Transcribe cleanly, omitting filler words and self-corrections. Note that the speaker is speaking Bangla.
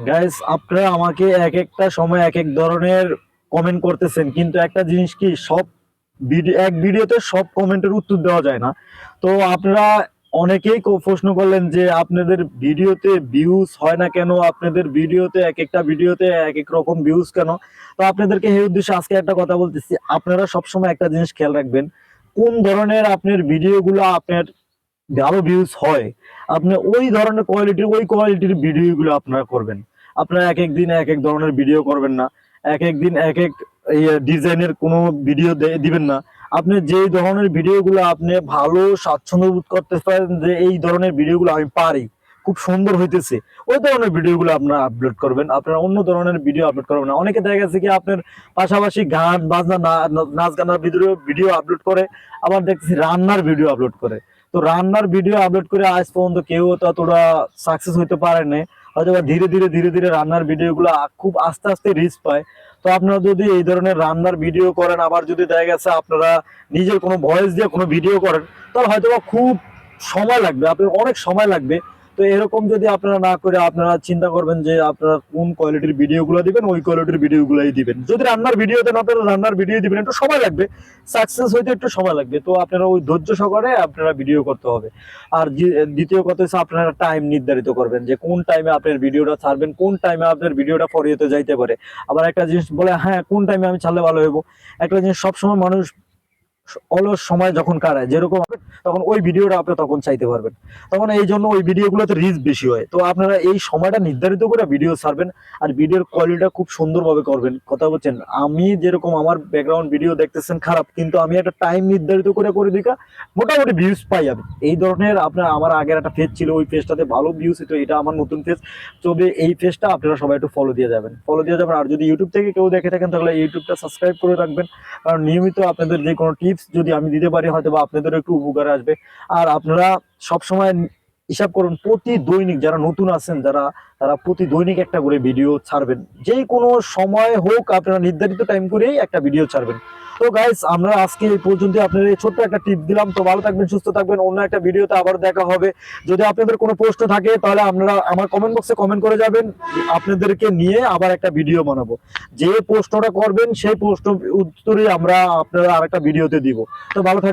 গাইস, আপনারা আমাকে এক একটা সময় এক এক ধরনের কমেন্ট করতেছেন, কিন্তু একটা জিনিস কি, সব ভিডিও এক ভিডিওতে সব কমেন্টের উত্তর দেওয়া যায় না। তো আপনারা অনেকেই প্রশ্ন করলেন যে আপনাদের ভিডিওতে ভিউজ হয় না কেন, আপনাদের ভিডিওতে এক একটা ভিডিওতে এক এক রকম ভিউজ কেন। তো আপনাদেরকে এই উদ্দেশ্যে আজকে একটা কথা বলতেছি, আপনারা সবসময় একটা জিনিস খেয়াল রাখবেন, কোন ধরনের আপনার ভিডিওগুলো আপনার ভালো ভিউজ হয়, আপনি ওই ধরনের কোয়ালিটির ভিডিওগুলো আপনারা করবেন। আপনারা এক এক দিন এক এক ধরনের ভিডিও করবেন না, এক এক দিন এক এক ডিজাইনের কোনো ভিডিও দিবেন না। আপনি যেই ধরনের ভিডিওগুলো আপনি ভালো স্বাচ্ছন্দ্য বোধ করতে পারেন যে এই ধরনের ভিডিওগুলো আমি পারি, খুব সুন্দর হইতেছে, ওই ধরনের ভিডিওগুলো আপনারা আপলোড করবেন। আপনারা অন্য ধরনের ভিডিও আপলোড করবেন না। অনেকে দেখা গেছে কি আপনার পাশাপাশি গান বাজনা নাচ গানার ভিডিও আপলোড করে, আবার দেখতেছি রান্নার ভিডিও আপলোড করে। তো রান্নার ভিডিও আপলোড করে আজ পর্যন্ত কেউ ততটা সাকসেস হইতে পারে না। হয়তো ধীরে ধীরে রান্নার ভিডিওগুলো খুব আস্তে আস্তে রিচ পায়। তো আপনারা যদি এই ধরনের রান্নার ভিডিও করেন, আবার যদি দেখা গেছে আপনারা নিজের কোনো ভয়েস দিয়ে কোনো ভিডিও করেন, তাহলে হয়তো খুব সময় লাগবে, আপনার অনেক সময় লাগবে। তো এরকম যদি আপনারা না করে আপনারা চিন্তা করবেন যে আপনারা কোন কোয়ালিটির ভিডিওগুলো দিবেন, ওই কোয়ালিটির ভিডিওগুলোই দিবেন। যদি রান্নার ভিডিও দেন, আপনারা রান্নার ভিডিও দিবেন, একটু সময় লাগবে, সাকসেস হইতে একটু সময় লাগবে। তো আপনারা ওই ধৈর্য সহকারে আপনারা ভিডিও করতে হবে। আর দ্বিতীয় কথা হচ্ছে আপনারা টাইম নির্ধারিত করবেন যে কোন টাইমে আপনার ভিডিওটা ছাড়বেন, কোন টাইমে আপনার ভিডিওটা ফরিয়েতে যাইতে পারে। আবার একটা জিনিস বলে, হ্যাঁ কোন টাইমে আমি ছাড়লে ভালো হইব, একটা জিনিস সবসময় মানুষ অলস সময় যখন কাটায় যেরকম, তখন ওই ভিডিওটা আপনি তখন চাইতে পারবেন। তখন এই জন্য ওই ভিডিওগুলোতে রিচ বেশি হয়। তো আপনারা এই সময়টা নির্ধারিত করে ভিডিও ছাড়বেন, আর ভিডিওর কোয়ালিটিটা খুব সুন্দরভাবে করবেন। কথা বলছেন, আমি যেরকম আমার ব্যাকগ্রাউন্ড ভিডিও দেখতেছেন খারাপ, কিন্তু আমি একটা টাইম নির্ধারিত করে দিকা মোটামুটি ভিউজ পাই আমি। এই ধরনের আপনার আমার আগের একটা পেজ ছিল, ওই পেজটাতে ভালো ভিউজ হতো, এটা আমার নতুন পেজ। তবে এই পেজটা আপনারা সবাই একটু ফলো দিয়ে যাবেন। আর যদি ইউটিউব থেকে কেউ দেখে থাকেন, তাহলে ইউটিউবটা সাবস্ক্রাইব করে রাখবেন, কারণ নিয়মিত আপনাদের যে কোনো টিপস যদি আমি দিতে পারি, হয়তো বা আপনাদের একটু উপকারে আসবে। আর আপনারা সবসময় হিসাব করুন, প্রতি দৈনিক যারা নতুন আছেন, তারা প্রতি দৈনিক একটা করে ভিডিও ছাড়বেন। যে কোনো সময় হোক, আপনারা নির্ধারিত টাইম করেই একটা ভিডিও ছাড়বেন। তো গাইস, আমরা আজকে এই পর্যন্ত আপনাদের এই ছোট্ট একটা টিপ দিলাম। তো ভালো থাকবেন, সুস্থ থাকবেন, অন্য একটা ভিডিওতে আবার দেখা হবে। যদি আপনাদের কোনো প্রশ্ন থাকে, তাহলে আপনারা আমার কমেন্ট বক্সে কমেন্ট করে যাবেন, আপনাদেরকে নিয়ে আবার একটা ভিডিও বানাবো। যে প্রশ্নটা করবেন সেই প্রশ্ন উত্তরে আমরা আপনারা আরেকটা ভিডিওতে দিব। তো ভালো থাকবেন।